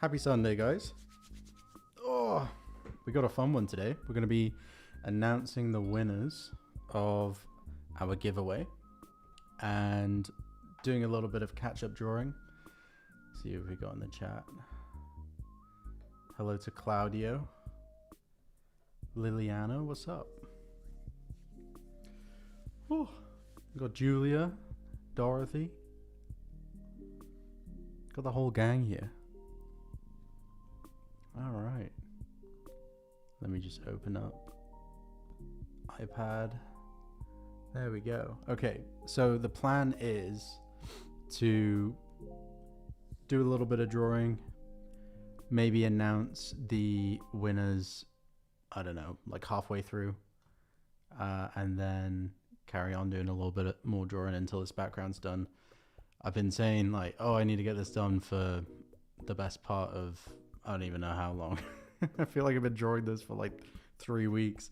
Happy Sunday, guys. Oh, we got a fun one today. We're going to be announcing the winners of our giveaway and doing a little bit of catch-up drawing. See what we got in the chat. Hello to Claudio. Liliana, what's up? Oh, we got Julia, Dorothy. Got the whole gang here. All right. Let me just open up iPad. There we go. Okay, so the plan is to do a little bit of drawing, maybe announce the winners, I don't know, like halfway through, and then carry on doing a little bit more drawing until this background's done. I've been saying like, oh, I need to get this done for the best part of, I don't even know how long. I feel like I've been drawing this for like 3 weeks,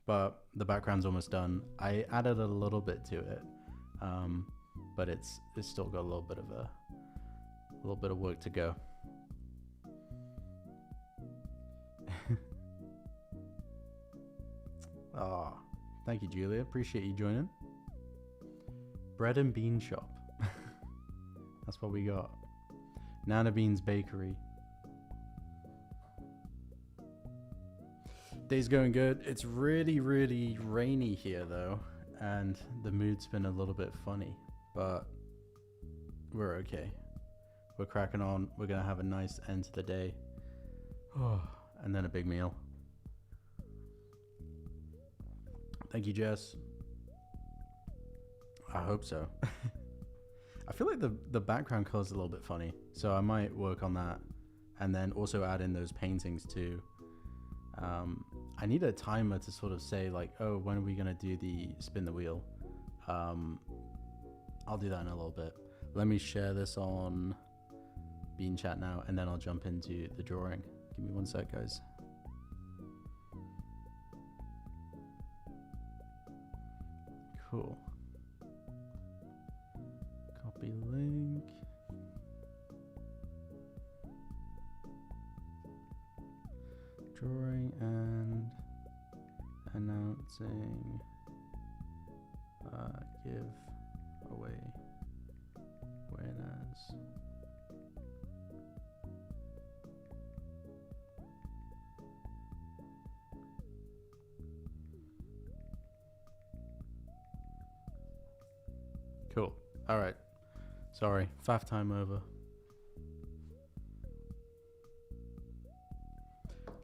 but the background's almost done. I added a little bit to it, but it's still got a little bit of work to go. Oh, thank you, Julia. Appreciate you joining. Bread and bean shop. That's what we got. Nana Bean's Bakery. Day's going good. It's really, really rainy here though, and the mood's been a little bit funny, but we're okay. We're cracking on. We're gonna have a nice end to the day. Oh, and then a big meal. Thank you, Jess. I hope so. I feel like the background color's a little bit funny, so I might work on that, and then also add in those paintings too. I need a timer to sort of say like, oh, when are we gonna do the spin the wheel? I'll do that in a little bit. Let me share this on Bean Chat now, and then I'll jump into the drawing. Give me 1 sec, guys. Cool. Copy link. Drawing and announcing give away winners. Cool. All right. Sorry, faff time over.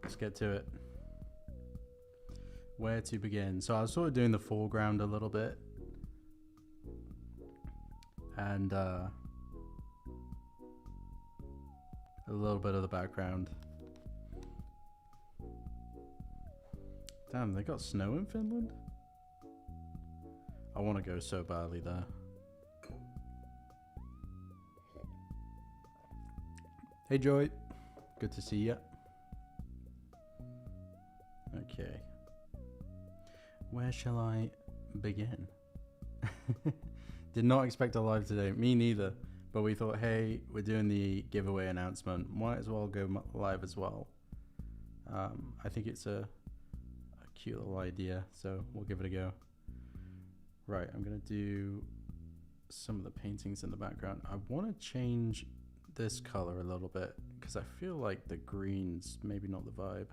Let's get to it. Where to begin? So I was sort of doing the foreground a little bit, and a little bit of the background. Damn, they got snow in Finland? I want to go so badly there. Hey Joy, good to see ya. Okay, where shall I begin? Did not expect a live today, me neither, but we thought, hey, we're doing the giveaway announcement, might as well go live as well. I think it's a cute little idea, so we'll give it a go. Right, I'm gonna do some of the paintings in the background. I want to change this color a little bit because I feel like the green's maybe not the vibe.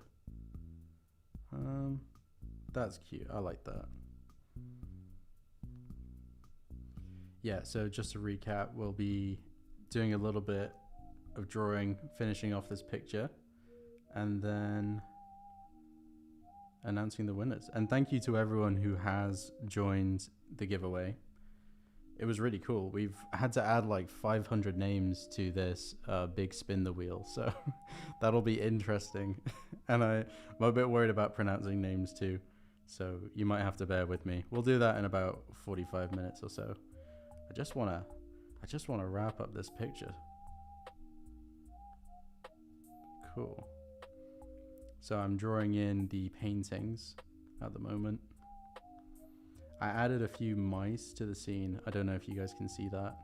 That's cute. I like that. Yeah, so just to recap, we'll be doing a little bit of drawing, finishing off this picture, and then announcing the winners. And thank you to everyone who has joined the giveaway. It was really cool. We've had to add like 500 names to this big spin the wheel, so that'll be interesting. And I'm a bit worried about pronouncing names too, so you might have to bear with me. We'll do that in about 45 minutes or so. I just wanna wrap up this picture. Cool. So I'm drawing in the paintings at the moment. I added a few mice to the scene. I don't know if you guys can see that.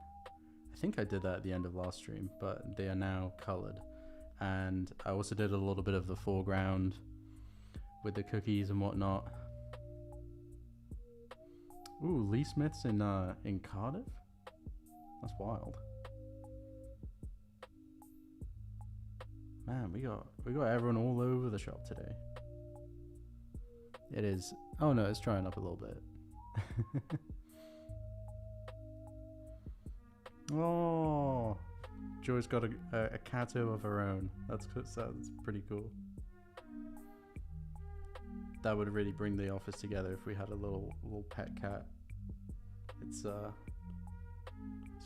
I think I did that at the end of last stream, but they are now colored. and I also did a little bit of the foreground with the cookies and whatnot. Ooh, Lee Smith's in Cardiff? That's wild. Man, we got everyone all over the shop today. It is. Oh no, it's drying up a little bit. Oh, Joy's got a Kato of her own. That's pretty cool. That would really bring the office together if we had a little pet cat. It's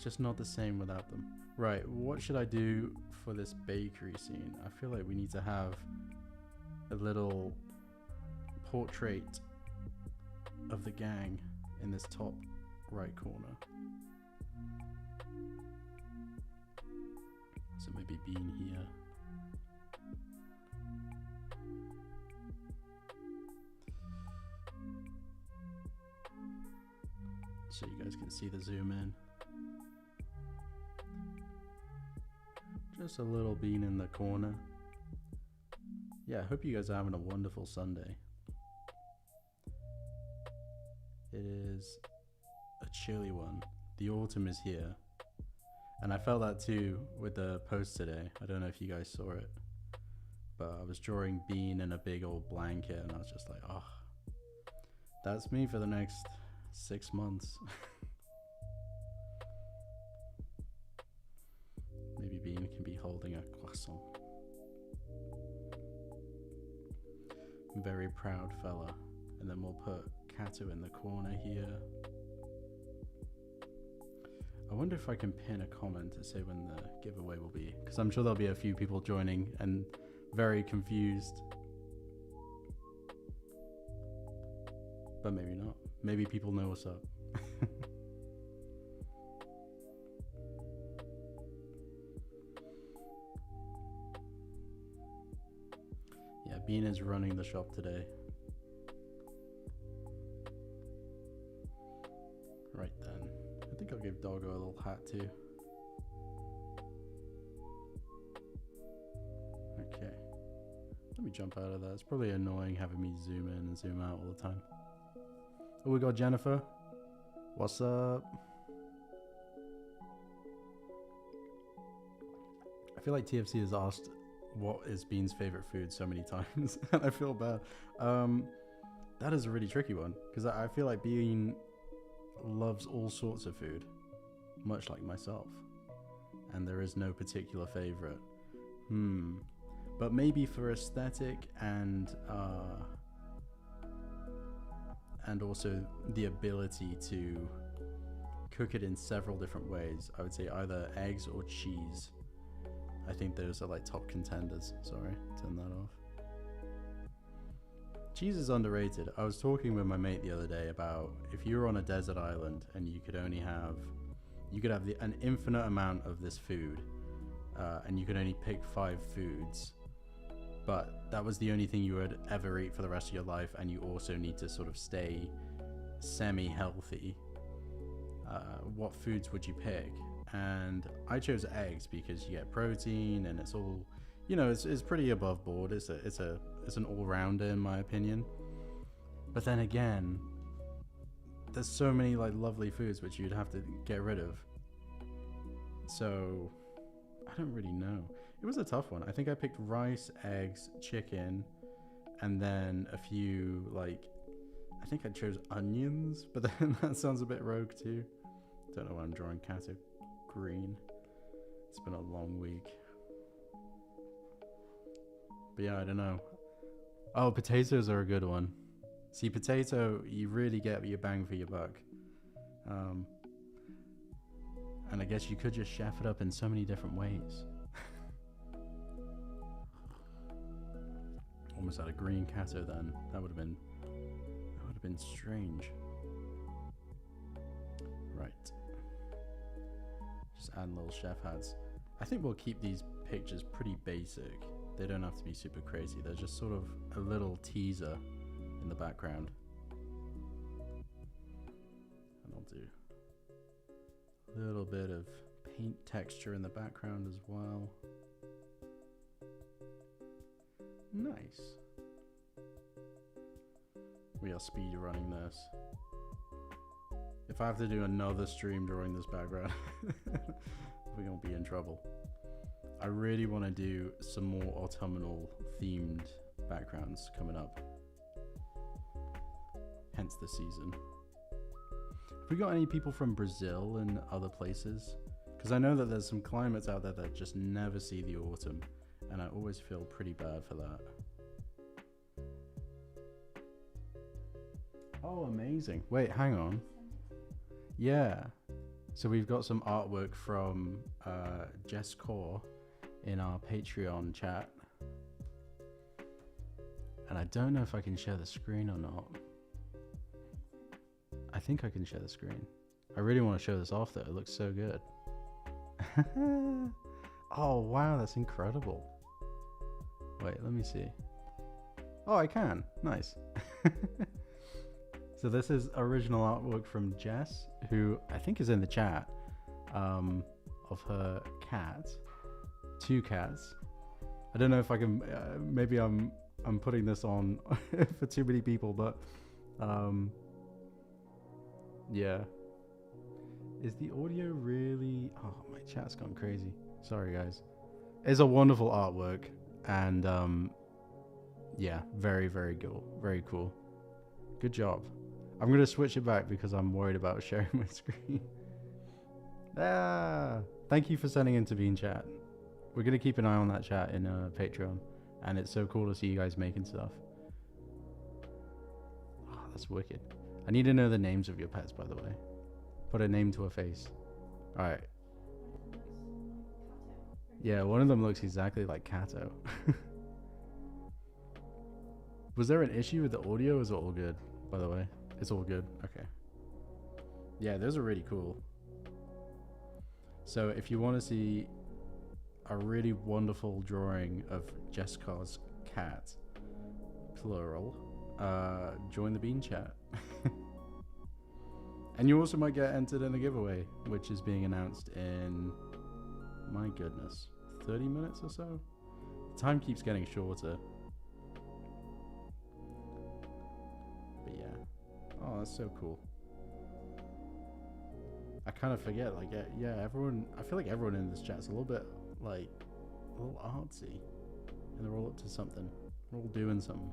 just not the same without them. Right, what should I do for this bakery scene? I feel like we need to have a little portrait of the gang in this top right corner. So maybe Bean here. So you guys can see the zoom in. Just a little Bean in the corner. Yeah, I hope you guys are having a wonderful Sunday. It is a chilly one. The autumn is here. And I felt that too with the post today. I don't know if you guys saw it. But I was drawing Bean in a big old blanket and I was just like, oh, that's me for the next 6 months. Maybe Bean can be holding a croissant. Very proud fella. And then we'll put Kato in the corner here. I wonder if I can pin a comment to say when the giveaway will be, because I'm sure there'll be a few people joining and very confused. But maybe not. Maybe people know what's up. Yeah, Bean is running the shop today. Right then. I think I'll give Doggo a little hat too. Okay. Let me jump out of that. It's probably annoying having me zoom in and zoom out all the time. Oh, we got Jennifer. What's up? I feel like TFC has asked what is Bean's favorite food so many times, and I feel bad. That is a really tricky one, because I feel like Bean loves all sorts of food, much like myself, and there is no particular favorite. But maybe for aesthetic and also the ability to cook it in several different ways, I would say either eggs or cheese. I think those are like top contenders. Sorry, turn that off. Cheese is underrated. I was talking with my mate the other day about if you were on a desert island and you could have an infinite amount of this food, and you could only pick 5 foods, but that was the only thing you would ever eat for the rest of your life, and you also need to sort of stay semi-healthy. What foods would you pick? And I chose eggs because you get protein and it's all, it's pretty above board. It's an all-rounder in my opinion. But then again, there's so many like lovely foods which you'd have to get rid of. So I don't really know. It was a tough one. I think I picked rice, eggs, chicken, and then a few I think I chose onions, but then that sounds a bit rogue too. Don't know why I'm drawing Kato green. It's been a long week. But yeah, I don't know. Oh, potatoes are a good one. See, potato, you really get your bang for your buck. And I guess you could just chef it up in so many different ways. Almost had a green Kato then. That would have been strange. Right. Just add little chef hats. I think we'll keep these pictures pretty basic. They don't have to be super crazy. They're just sort of a little teaser in the background. And I'll do a little bit of paint texture in the background as well. Nice. We are speed running this. If I have to do another stream drawing this background, we're gonna be in trouble. I really want to do some more autumnal themed backgrounds coming up. Hence the season. Have we got any people from Brazil and other places? Because I know that there's some climates out there that just never see the autumn, and I always feel pretty bad for that. Oh, amazing. Wait, hang on. Yeah. So we've got some artwork from Jess Core in our Patreon chat. And I don't know if I can share the screen or not. I think I can share the screen. I really want to show this off though. It looks so good. Oh, wow. That's incredible. Wait, let me see. Oh, I can. Nice. So this is original artwork from Jess, who I think is in the chat, of her cat, 2 cats. I don't know if I can, maybe I'm putting this on for too many people, but yeah. Is the audio really, oh, my chat's gone crazy. Sorry guys. It's a wonderful artwork, and yeah, very, very cool. Very cool. Good job. I'm going to switch it back because I'm worried about sharing my screen. Thank you for sending in to be in chat. We're going to keep an eye on that chat in Patreon. And it's so cool to see you guys making stuff. Oh, that's wicked. I need to know the names of your pets, by the way. Put a name to a face. Alright. Yeah, one of them looks exactly like Kato. Was there an issue with the audio? Is it all good, by the way? It's all good. Okay. Yeah, those are really cool. So if you want to see a really wonderful drawing of Jessica's cat, plural, join the Bean Chat. And you also might get entered in the giveaway, which is being announced in, my goodness, 30 minutes or so? The time keeps getting shorter. But yeah. Oh, that's so cool. I kind of forget, like, yeah, everyone, I feel like everyone in this chat's a little bit, like, a little artsy. And they're all up to something. They're all doing something.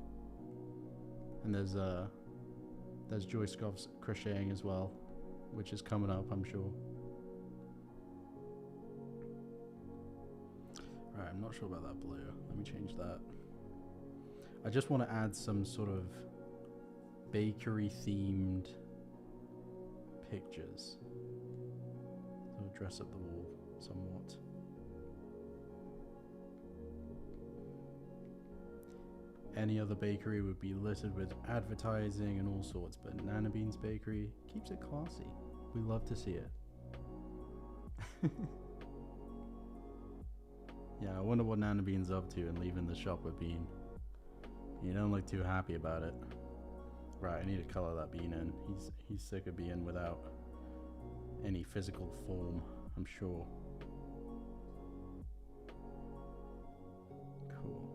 And there's Joy Scoff's crocheting as well, which is coming up, I'm sure. Right, I'm not sure about that blue. Let me change that. I just want to add some sort of bakery themed pictures. So dress up the wall somewhat. Any other bakery would be littered with advertising and all sorts, but Nana Beans Bakery keeps it classy. We love to see it. Yeah, I wonder what Nana Bean's up to and leaving the shop with Bean. You don't look too happy about it. Right, I need to color that Bean in. He's sick of being without any physical form, I'm sure. Cool.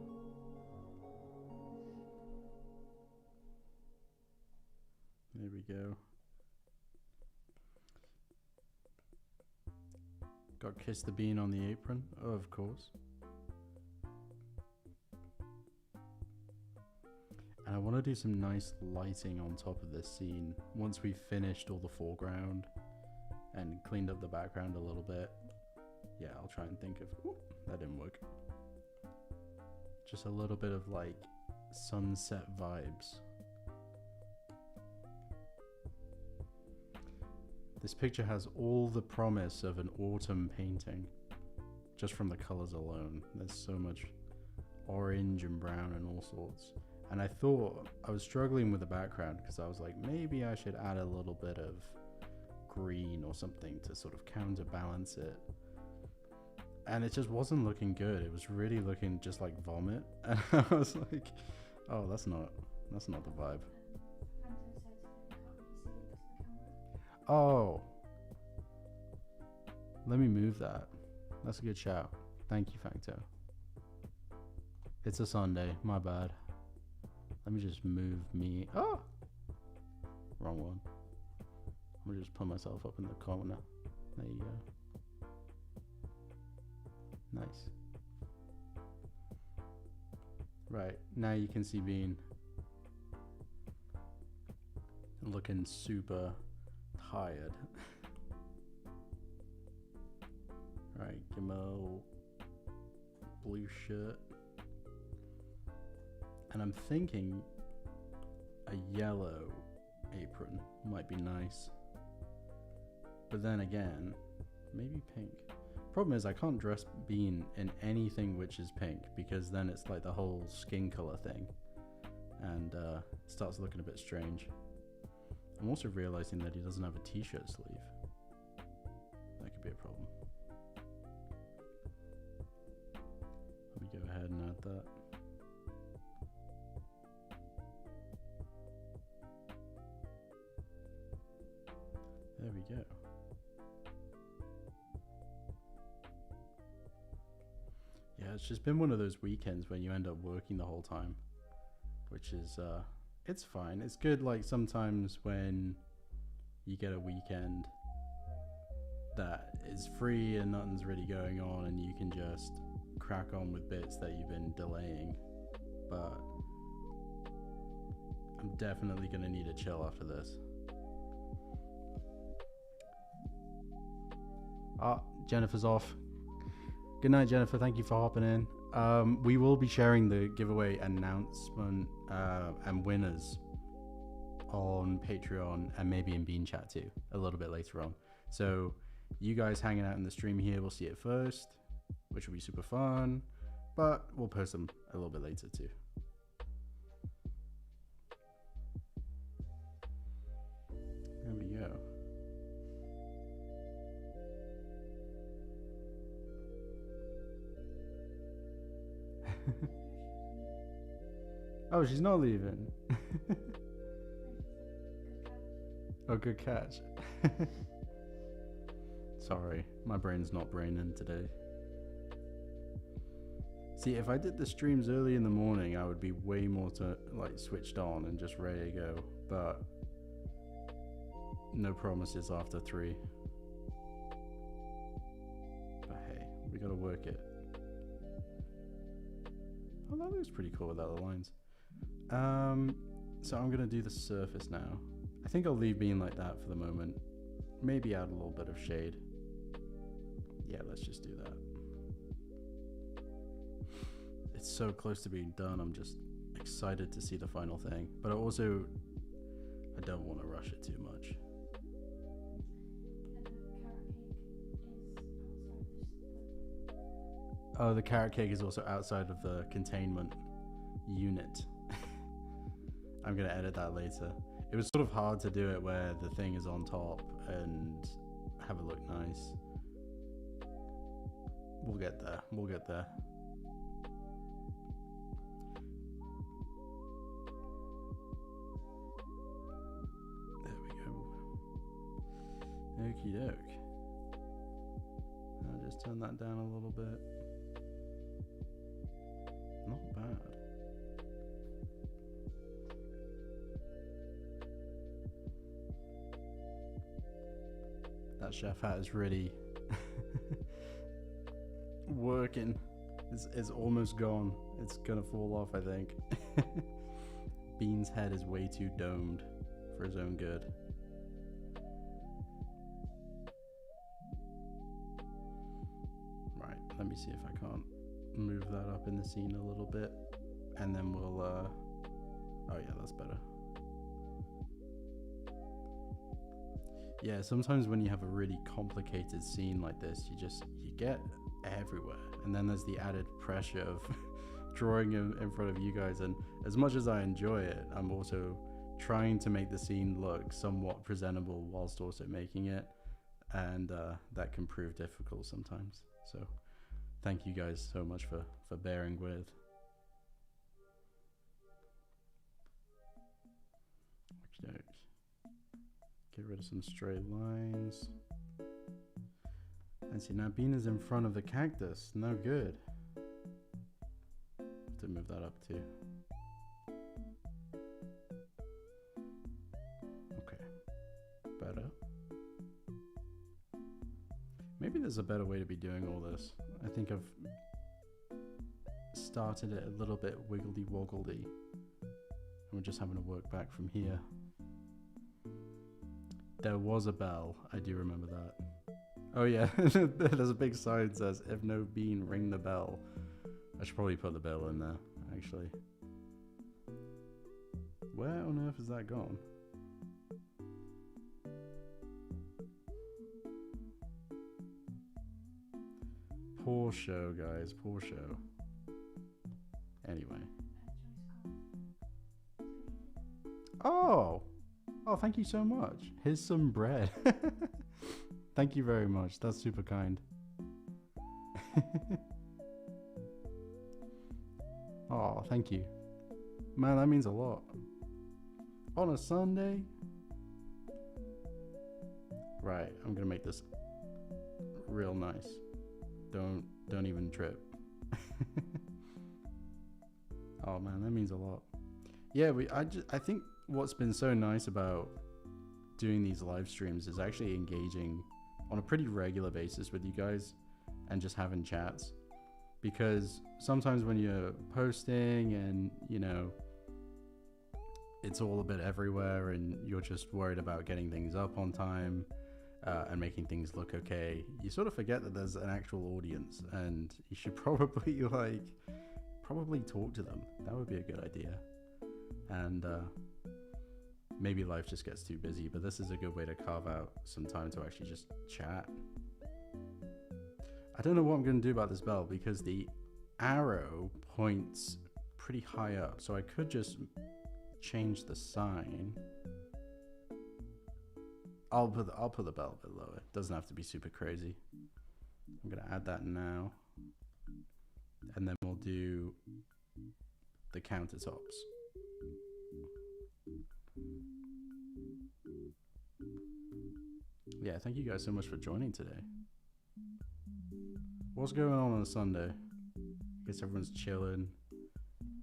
There we go. Got Kiss the Bean on the apron, oh, of course. And I want to do some nice lighting on top of this scene once we've finished all the foreground and cleaned up the background a little bit. Yeah, I'll try and think of, ooh, that didn't work. Just a little bit of like sunset vibes. This picture has all the promise of an autumn painting, just from the colors alone. There's so much orange and brown and all sorts. And I thought, I was struggling with the background because I was like, maybe I should add a little bit of green or something to sort of counterbalance it. And it just wasn't looking good. It was really looking just like vomit. And I was like, oh, that's not the vibe. Oh, let me move that. That's a good shout. Thank you, Facto. It's a Sunday, my bad. Let me just move me. Oh! Wrong one. I'm gonna just put myself up in the corner. There you go. Nice. Right, now you can see Bean looking super tired. Right, give him a blue shirt. And I'm thinking a yellow apron might be nice. But then again, maybe pink. Problem is I can't dress Bean in anything which is pink, because then it's like the whole skin color thing. And it starts looking a bit strange. I'm also realizing that he doesn't have a t-shirt sleeve. That could be a problem. Let me go ahead and add that. There we go. Yeah, it's just been one of those weekends when you end up working the whole time, which is, it's fine. It's good, like, sometimes when you get a weekend that is free and nothing's really going on and you can just crack on with bits that you've been delaying. But I'm definitely gonna need a chill after this. Jennifer's off. Good night, Jennifer. Thank you for hopping in. We will be sharing the giveaway announcement and winners on Patreon and maybe in Bean Chat too, a little bit later on. So you guys hanging out in the stream here will see it first, which will be super fun, but we'll post them a little bit later too. There we go. Oh, she's not leaving. Oh, good catch. Sorry, my brain's not braining today. See, if I did the streams early in the morning, I would be way more switched on and just ready to go. But no promises after 3. But hey, we gotta work it. Oh, that looks pretty cool without the lines. So I'm gonna do the surface now. I think I'll leave Bean like that for the moment. Maybe add a little bit of shade. Yeah, let's just do that. It's so close to being done. I'm just excited to see the final thing. But I don't want to rush it too much. Oh, the carrot cake is also outside of the containment unit. I'm gonna edit that later. It was sort of hard to do it where the thing is on top and have it look nice. We'll get there. We'll get there. There we go. Okie doke. I'll just turn that down a little bit. Not bad. That chef hat is really working. It's almost gone. It's gonna fall off, I think. Bean's head is way too domed for his own good. Right, let me see if I can't move that up in the scene a little bit, and then we'll oh yeah, that's better. Yeah, sometimes when you have a really complicated scene like this, you get everywhere, and then there's the added pressure of drawing in front of you guys. And as much as I enjoy it, I'm also trying to make the scene look somewhat presentable whilst also making it, and that can prove difficult sometimes. So thank you guys so much for bearing with. Okay. Get rid of some straight lines. And see, now Bean is in front of the cactus. No good. to move that up too. Okay, better. Maybe there's a better way to be doing all this. I think I've started it a little bit wiggledy-woggledy. And we're just having to work back from here. There was a bell. I do remember that. Oh yeah, there's a big sign that says, if no bean, ring the bell. I should probably put the bell in there, actually. Where on earth is that gone? Poor show, guys. Poor show. Anyway. Oh! Oh, thank you so much. Here's some bread. Thank you very much. That's super kind. Oh, thank you. Man, that means a lot. On a Sunday? Right, I'm gonna make this real nice. Don't even trip. Oh man, that means a lot. Yeah, I think what's been so nice about doing these live streams is actually engaging on a pretty regular basis with you guys and just having chats. Because sometimes when you're posting and, you know, it's all a bit everywhere and you're just worried about getting things up on time and making things look okay, you sort of forget that there's an actual audience and you should probably probably talk to them. That would be a good idea. And maybe life just gets too busy, but this is a good way to carve out some time to actually just chat. I don't know what I'm going to do about this bell because the arrow points pretty high up, so I could just change the sign. I'll put the bell a bit lower. It doesn't have to be super crazy. I'm going to add that now, and then we'll do the countertops. Yeah, thank you guys so much for joining today. What's going on a Sunday? I guess everyone's chilling,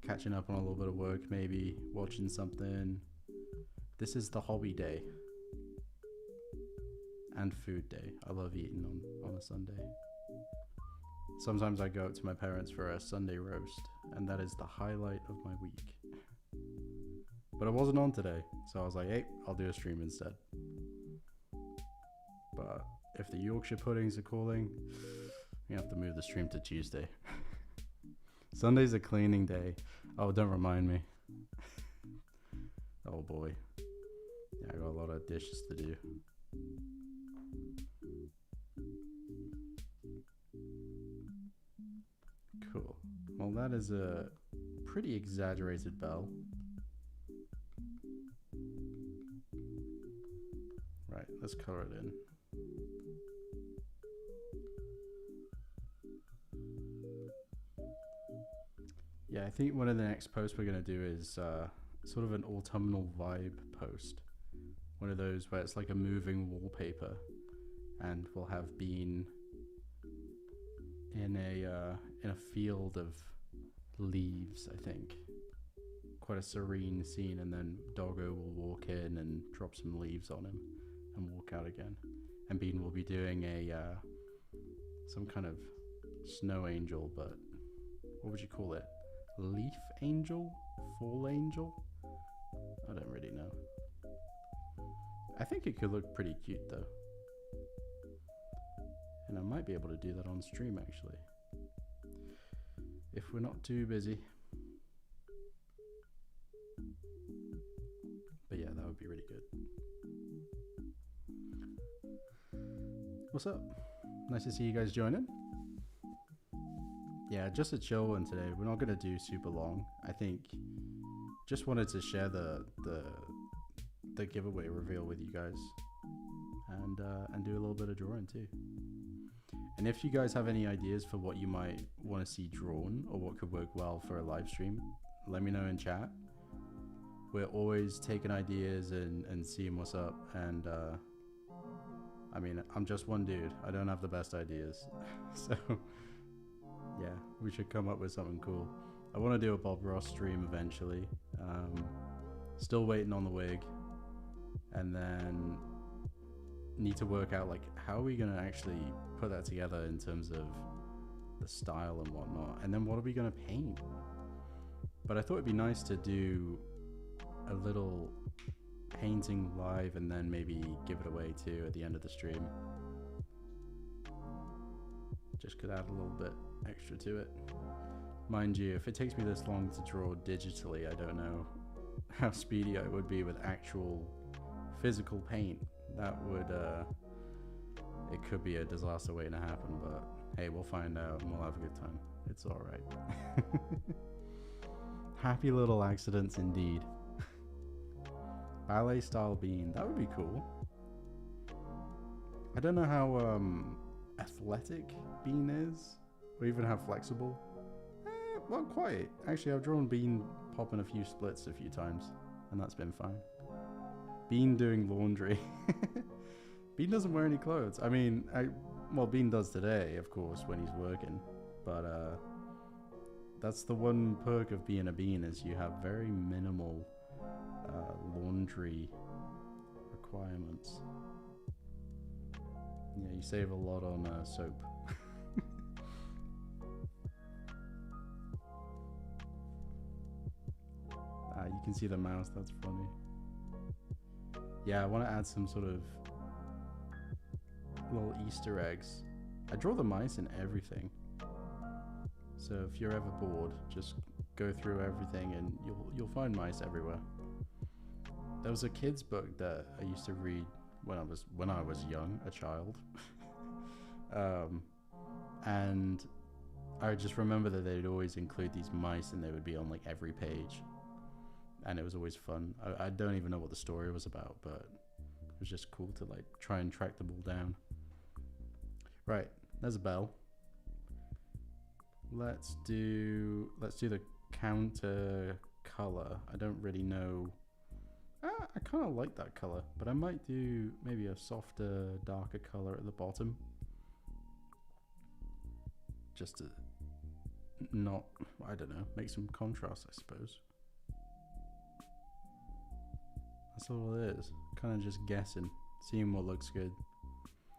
catching up on a little bit of work, maybe watching something. This is the hobby day and food day. I love eating on a Sunday. Sometimes I go up to my parents for a Sunday roast, and that is the highlight of my week. But I wasn't on today, so I was like, hey, I'll do a stream instead. But if the Yorkshire puddings are calling, we have to move the stream to Tuesday. Sunday's a cleaning day. Oh, don't remind me. Oh boy. Yeah, I got a lot of dishes to do. Cool. Well, that is a pretty exaggerated bell. Right, let's color it in. Yeah, I think one of the next posts we're going to do is sort of an autumnal vibe post. One of those where it's like a moving wallpaper, and we'll have Bean in a field of leaves, I think. Quite a serene scene, and then Doggo will walk in and drop some leaves on him and walk out again. And Bean will be doing some kind of snow angel, but what would you call it? Leaf angel? Fall angel? I don't really know. I think it could look pretty cute though. And I might be able to do that on stream actually, if we're not too busy. But yeah, that would be really good. What's up? Nice to see you guys joining. Yeah, just a chill one today. We're not gonna do super long. I think just wanted to share the giveaway reveal with you guys, and do a little bit of drawing too. And if you guys have any ideas for what you might want to see drawn or what could work well for a live stream, let me know in chat. We're always taking ideas and seeing what's up. And I mean, I'm just one dude. I don't have the best ideas. So yeah, we should come up with something cool. I want to do a Bob Ross stream eventually. Still waiting on the wig, and then need to work out like how are we gonna actually put that together in terms of the style and whatnot, and then what are we gonna paint. But I thought it'd be nice to do a little painting live and then maybe give it away too at the end of the stream. Just could add a little bit extra to it. Mind you, if it takes me this long to draw digitally, I don't know how speedy I would be with actual physical paint. That would, it could be a disaster waiting to happen, but hey, we'll find out and we'll have a good time. It's alright. Happy little accidents indeed. Ballet style bean, that would be cool. I don't know how athletic bean is, or even how flexible. Well, quite. Actually, I've drawn bean popping a few splits a few times, and that's been fine. Bean doing laundry. Bean doesn't wear any clothes. I mean, well, Bean does today, of course, when he's working. But that's the one perk of being a Bean, is you have very minimal laundry requirements. Yeah, you save a lot on soap. You can see the mouse, that's funny. Yeah, I want to add some sort of little Easter eggs. I draw the mice in everything. So if you're ever bored, just go through everything and you'll find mice everywhere. There was a kid's book that I used to read when I was young, a child. And I just remember that they'd always include these mice and they would be on like every page. And it was always fun. I don't even know what the story was about, but it was just cool to like try and track them all down. Right, there's a bell. Let's do the counter color. I don't really know. I kind of like that color, but I might do maybe a softer, darker color at the bottom. Just to not, I don't know, make some contrast, I suppose. That's all it is. Kind of just guessing, seeing what looks good.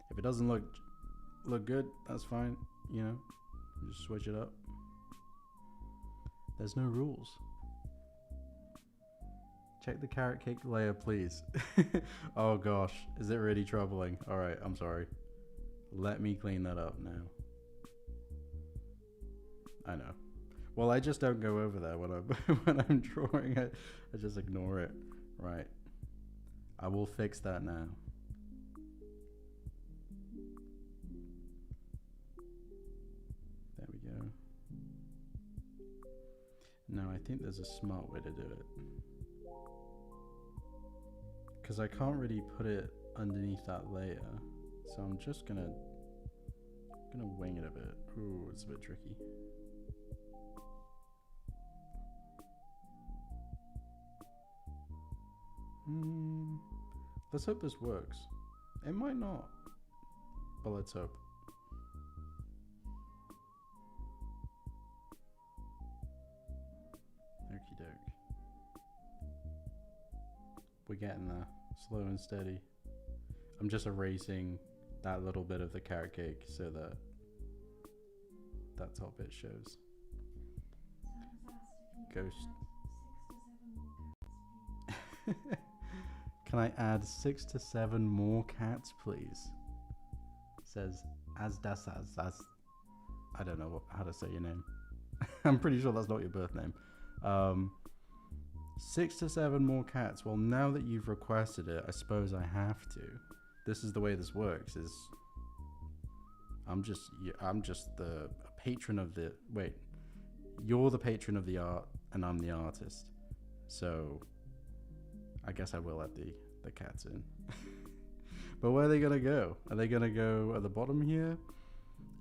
If it doesn't look good, that's fine. You know, just switch it up. There's no rules. Check the carrot cake layer, please. Oh gosh, is it really troubling? All right, I'm sorry. Let me clean that up now. I know. Well, I just don't go over there when I'm drawing it. I just ignore it. Right. I will fix that now. There we go. No, I think there's a smart way to do it. Because I can't really put it underneath that layer. So I'm just gonna wing it a bit. Ooh, it's a bit tricky. Let's hope this works. It might not, but let's hope. Okie doke. We're getting there, slow and steady. I'm just erasing that little bit of the carrot cake so that that top bit shows. Ghost. Can I add 6 to 7 more cats, please? Says as. I don't know how to say your name. I'm pretty sure that's not your birth name. 6 to 7 more cats. Well, now that you've requested it, I suppose I have to. This is the way this works. Is I'm just the patron of the. Wait, you're the patron of the art, and I'm the artist. So I guess I will let the cats in. But where are they gonna go? Are they gonna go at the bottom here?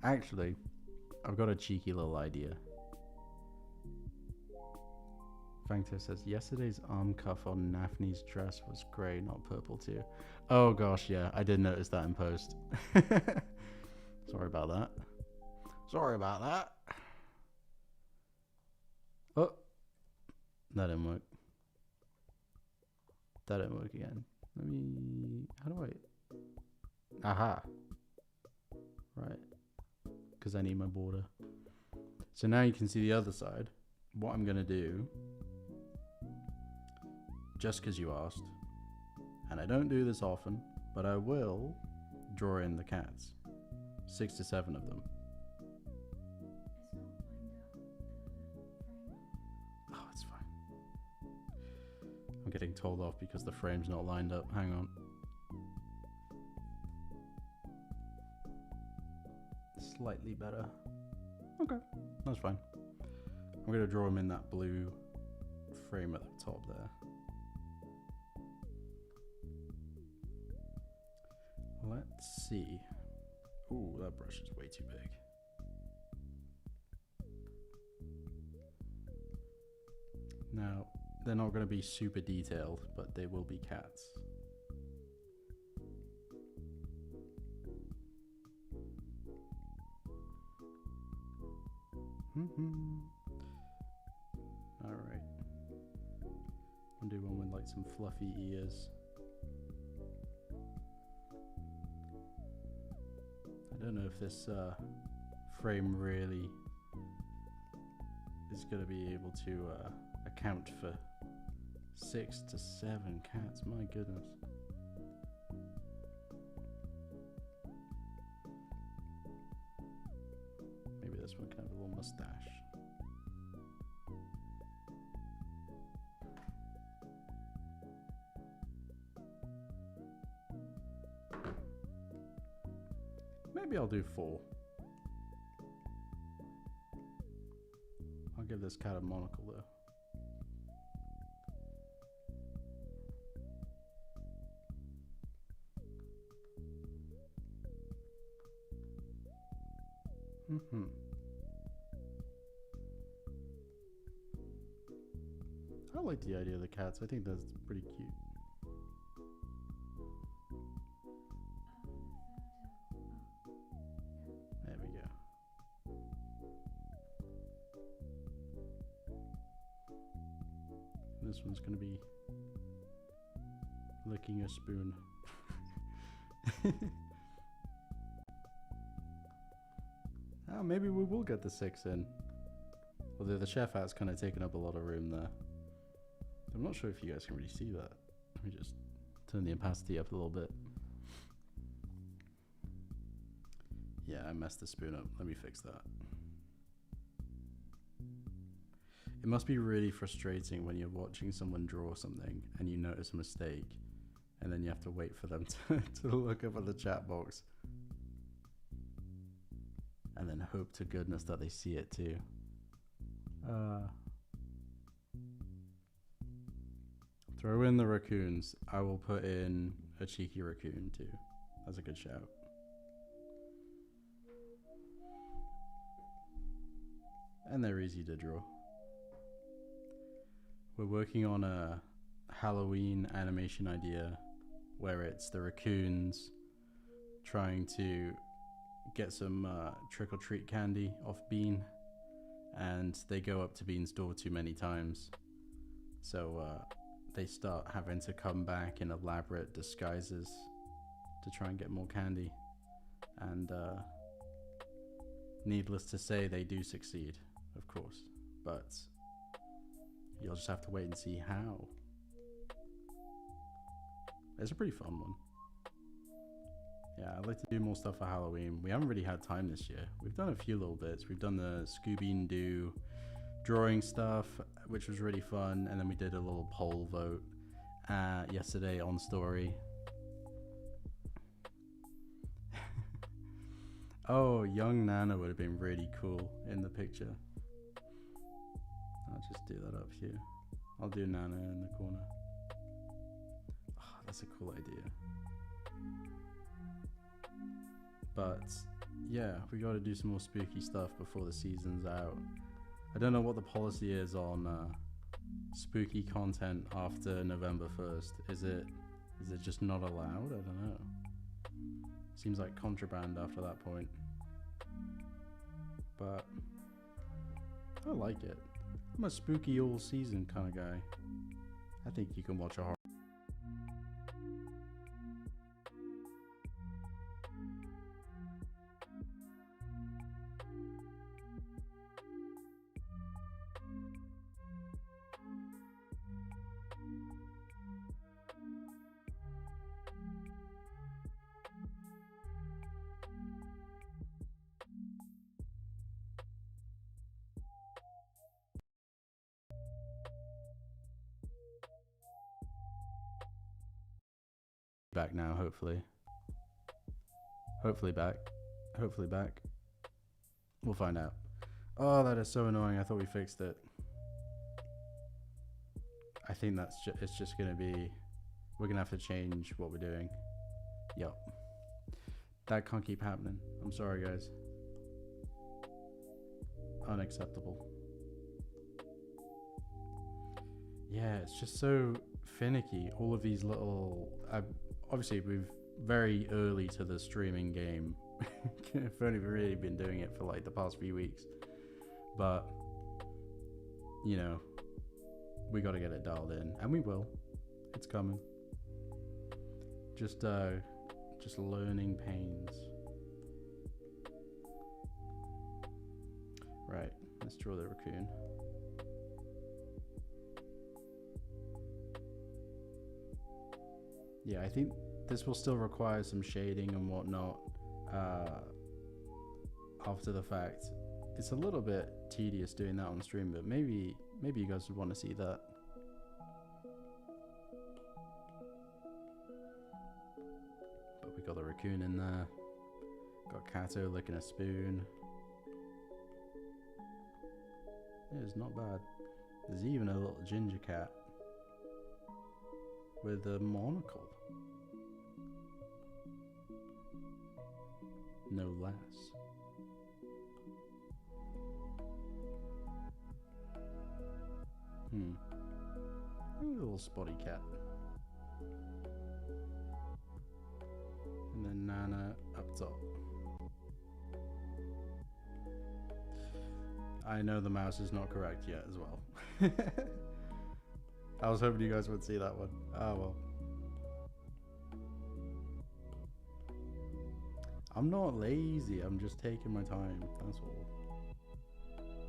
Actually, I've got a cheeky little idea. Fancto says, yesterday's arm cuff on Nafni's dress was grey, not purple too. Oh gosh, yeah, I did notice that in post. Sorry about that. Sorry about that. That didn't work. That didn't work again. Let me... How do I... Aha! Right. Because I need my border. So now you can see the other side. What I'm going to do, just because you asked, and I don't do this often, but I will draw in the cats. 6 to 7 of them. Oh, it's fine. I'm getting told off because the frame's not lined up. Hang on. Slightly better. Okay, that's fine. I'm going to draw him in that blue frame at the top there. Let's see. Ooh, that brush is way too big. Now, they're not going to be super detailed, but they will be cats. Alright. I'll do one with like some fluffy ears. I don't know if this frame really is going to be able to account for 6 to 7 cats. My goodness. Maybe this one can have a little mustache. Maybe I'll do 4. I'll give this cat a monocle though. I like the idea of the cats. I think that's pretty cute. There we go. This one's gonna be licking a spoon. Oh, maybe we will get the 6 in. Although the chef hat's kind of taken up a lot of room there. I'm not sure if you guys can really see that. Let me just turn the opacity up a little bit. Yeah, I messed the spoon up. Let me fix that. It must be really frustrating when you're watching someone draw something and you notice a mistake and then you have to wait for them to look up at the chat box and then hope to goodness that they see it too. Throw in the raccoons. I will put in a cheeky raccoon too. That's a good shout. And they're easy to draw. We're working on a Halloween animation idea where it's the raccoons trying to get some trick-or-treat candy off Bean, and they go up to Bean's door too many times, so they start having to come back in elaborate disguises to try and get more candy, and needless to say they do succeed, of course, but you'll just have to wait and see how. It's a pretty fun one. Yeah, I'd like to do more stuff for Halloween. We haven't really had time this year. We've done a few little bits. We've done the Scooby-Doo drawing stuff, which was really fun, and then we did a little poll vote yesterday on Story. Oh, young Nana would have been really cool in the picture. I'll just do that up here. I'll do Nana in the corner. Oh, that's a cool idea. But yeah, we got to do some more spooky stuff before the season's out. I don't know what the policy is on spooky content after November 1st. Is it just not allowed? I don't know. Seems like contraband after that point. But I like it. I'm a spooky all season kind of guy. I think you can watch a horror. Back now, hopefully. Hopefully back. Hopefully back. We'll find out. Oh, that is so annoying. I thought we fixed it. I think that's it's just gonna be, we're gonna have to change what we're doing. Yup. That can't keep happening. I'm sorry, guys. Unacceptable. Yeah, it's just so finicky. All of these little, obviously we've very early to the streaming game. I've only really been doing it for like the past few weeks, but you know, we got to get it dialed in, and we will. It's coming. Just learning pains. Right, let's draw the raccoon. Yeah, I think this will still require some shading and whatnot after the fact. It's a little bit tedious doing that on stream, but maybe you guys would want to see that. But we got the raccoon in there. Got Kato licking a spoon. Yeah, it's not bad. There's even a little ginger cat with a monocle. No less. A little spotty cat. And then Nana up top. I know the mouse is not correct yet as well. I was hoping you guys would see that one. Oh well. I'm not lazy, I'm just taking my time, that's all.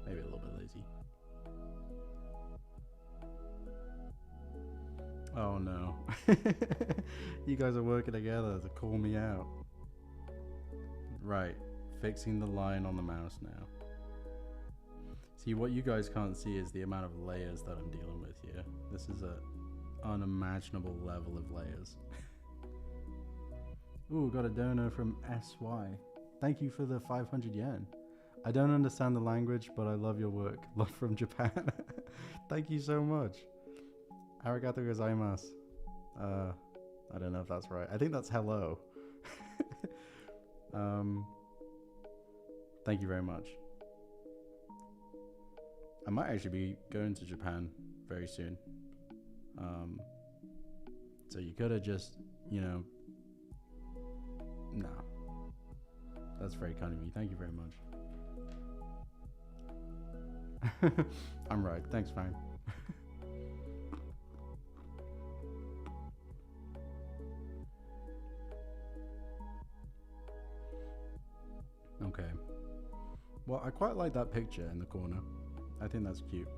Maybe a little bit lazy. Oh no. You guys are working together to call me out. Right, fixing the line on the mouse now. See, what you guys can't see is the amount of layers that I'm dealing with here. This is an unimaginable level of layers. Ooh, got a donor from SY. Thank you for the 500 yen. I don't understand the language, but I love your work. Love from Japan. Thank you so much. Arigato gozaimasu. I don't know if that's right. I think that's hello. Thank you very much. I might actually be going to Japan very soon. So you could have just, you know, no. That's very kind of you. Thank you very much. I'm right. Thanks, Fang. Okay. Well, I quite like that picture in the corner. I think that's cute.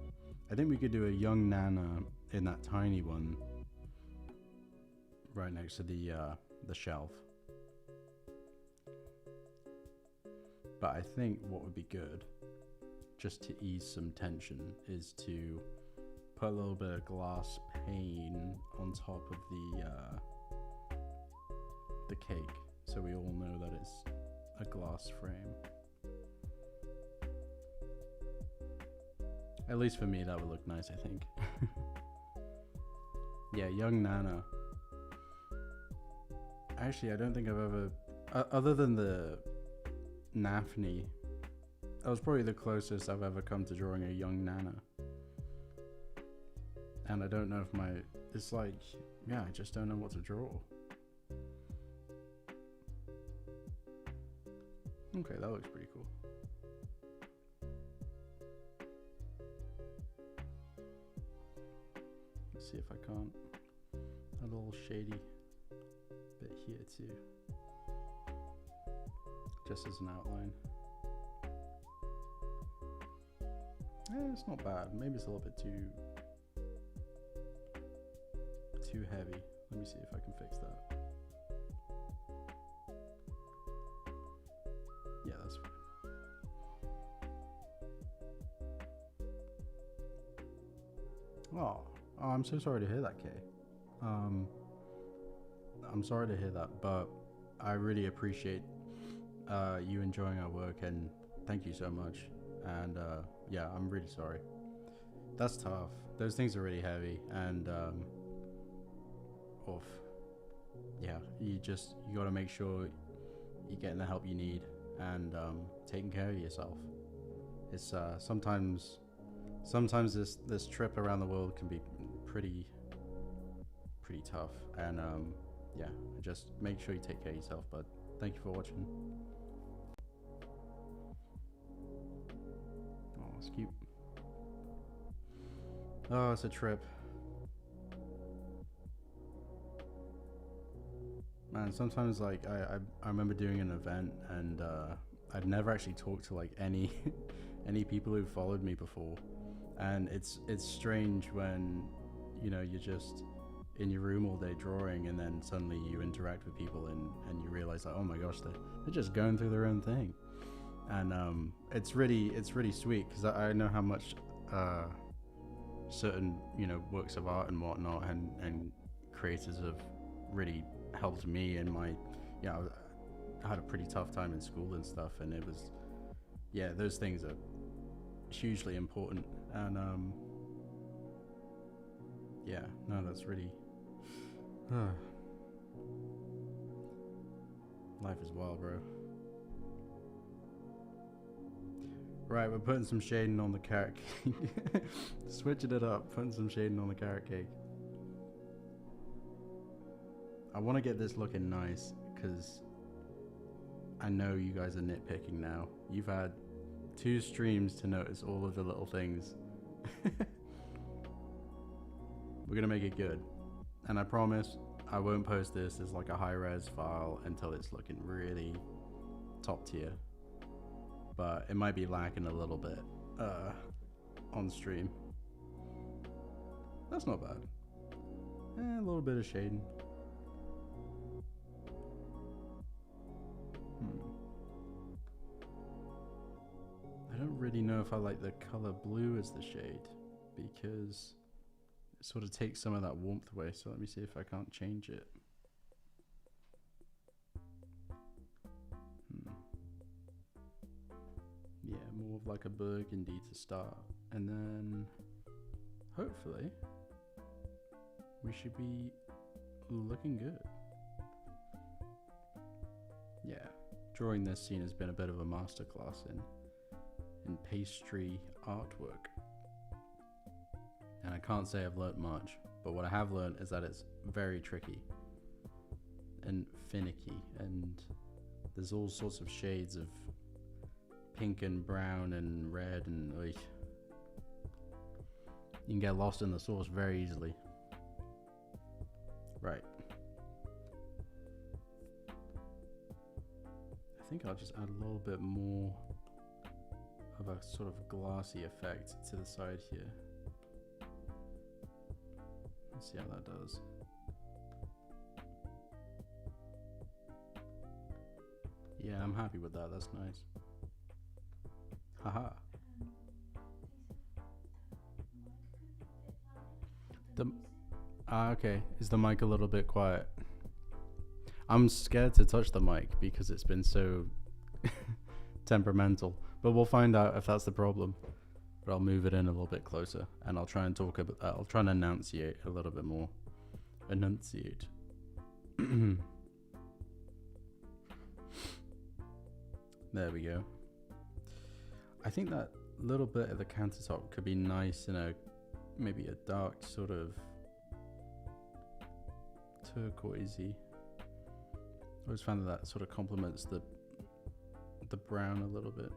I think we could do a young Nana in that tiny one right next to the shelf. But I think what would be good, just to ease some tension, is to put a little bit of glass pane on top of the cake, so we all know that it's a glass frame. At least for me, that would look nice, I think. Yeah, young Nana. Actually, I don't think I've ever, other than the Nafni, that was probably the closest I've ever come to drawing a young Nana. And I don't know if it's like, yeah, I just don't know what to draw. Okay, that looks pretty cool. see if I can't. A little shady bit here too. Just as an outline. It's not bad. Maybe it's a little bit too heavy. Let me see if I can fix that. Yeah, that's fine. Oh, I'm so sorry to hear that, Kay. I'm sorry to hear that, but I really appreciate you enjoying our work, and thank you so much. And yeah, I'm really sorry. That's tough. Those things are really heavy, and oof. Yeah, you got to make sure you're getting the help you need and taking care of yourself. It's sometimes this trip around the world can be pretty tough, and yeah, just make sure you take care of yourself. But thank you for watching. Oh, it's cute. Oh, it's a trip. Man, sometimes like I remember doing an event, and I'd never actually talked to like any people who followed me before, and it's strange when you're just in your room all day drawing, and then suddenly you interact with people and you realize like, oh my gosh, they're just going through their own thing, and it's really sweet, because I know how much certain works of art and whatnot and creators have really helped me in my I had a pretty tough time in school and stuff, and it was those things are hugely important, and no, that's really life is wild, bro. Right, we're putting some shading on the carrot cake. Switching it up, putting some shading on the carrot cake. I want to get this looking nice, because I know you guys are nitpicking now. You've had 2 streams to notice all of the little things. We're gonna make it good, and I promise I won't post this as like a high-res file until it's looking really top tier, but it might be lacking a little bit on stream. That's not bad. A little bit of shading. I don't really know if I like the color blue as the shade, because it sort of takes some of that warmth away. So let me see if I can't change it. Yeah, more of like a burgundy to start, and then hopefully we should be looking good. Yeah, drawing this scene has been a bit of a masterclass in pastry artwork, and I can't say I've learnt much, but what I have learnt is that it's very tricky and finicky, and there's all sorts of shades of pink and brown and red, and you can get lost in the source very easily. Right. I think I'll just add a little bit more of a sort of glassy effect to the side here. Let's see how that does. Yeah, I'm happy with that. That's nice. Haha. Okay. Is the mic a little bit quiet? I'm scared to touch the mic because it's been so temperamental, but we'll find out if that's the problem. But I'll move it in a little bit closer, and I'll try and talk about. I'll try and enunciate a little bit more. Enunciate. There we go. I think that little bit of the countertop could be nice in a maybe a dark sort of turquoisey. I always found that sort of complements the brown a little bit.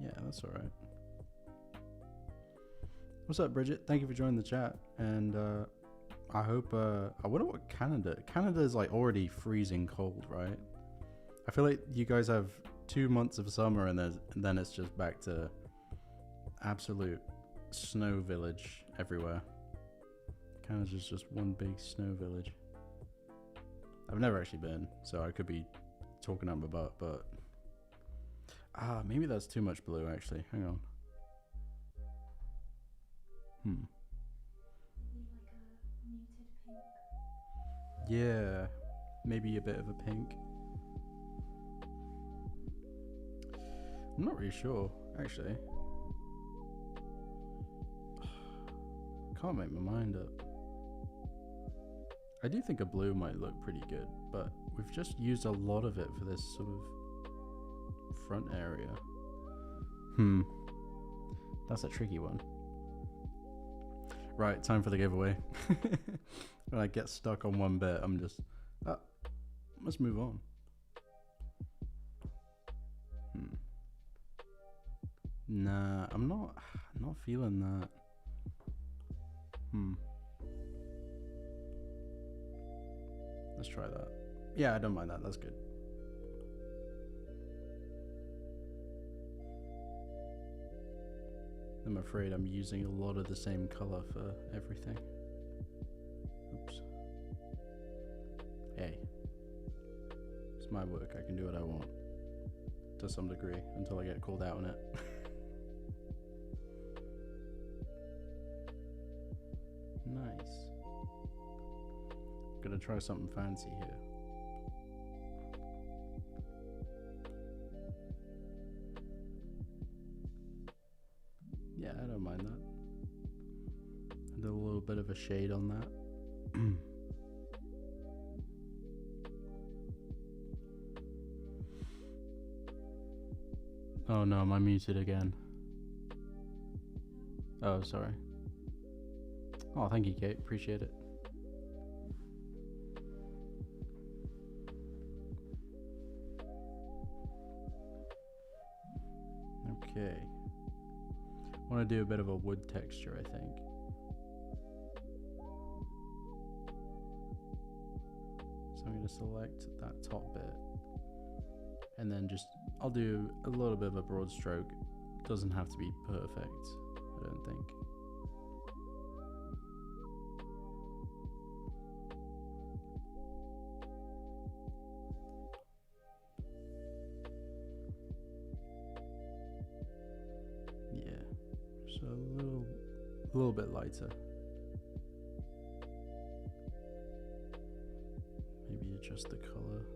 Yeah, that's all right. What's up, Bridget? Thank you for joining the chat. And I hope, I wonder what Canada is like already freezing cold, right? I feel like you guys have 2 months of summer and then it's just back to absolute snow village everywhere. Canada's just one big snow village. I've never actually been, so I could be talking out my butt, but maybe that's too much blue actually. Hang on. Yeah, maybe a bit of a pink. I'm not really sure, actually. Can't make my mind up. I do think a blue might look pretty good, but we've just used a lot of it for this sort of front area. That's a tricky one. Right, time for the giveaway. When I get stuck on one bit, I'm just, let's move on. Nah, I'm not feeling that. Let's try that. Yeah, I don't mind that. That's good. I'm afraid I'm using a lot of the same color for everything. Oops. Hey. It's my work. I can do what I want. To some degree, until I get called out on it. Nice. Gonna try something fancy here. Yeah, I don't mind that. I did a little bit of a shade on that. Oh no, am I muted again? Oh, sorry. Oh, thank you, Kate. Appreciate it. Okay. I want to do a bit of a wood texture, I think. So I'm going to select that top bit. And then I'll do a little bit of a broad stroke. Doesn't have to be perfect, I don't think. A little bit lighter. Maybe adjust the color.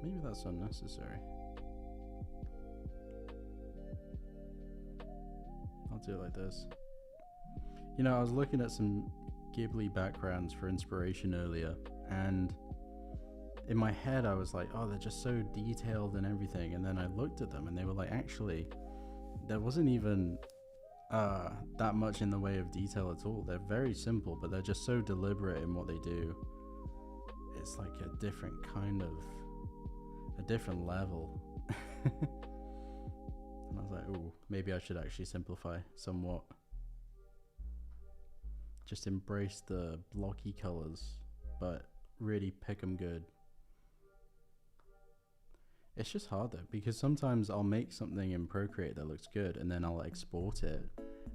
Maybe that's unnecessary. I'll do it like this. You know, I was looking at some Ghibli backgrounds for inspiration earlier, and in my head I was like, oh, they're just so detailed and everything, and then I looked at them and they were like, actually there wasn't even that much in the way of detail at all. They're very simple, but they're just so deliberate in what they do. It's like a different kind of, a different level. And I was like, ooh, maybe I should actually simplify somewhat. Just embrace the blocky colors, but really pick them good. It's just hard though, because sometimes I'll make something in Procreate that looks good and then I'll export it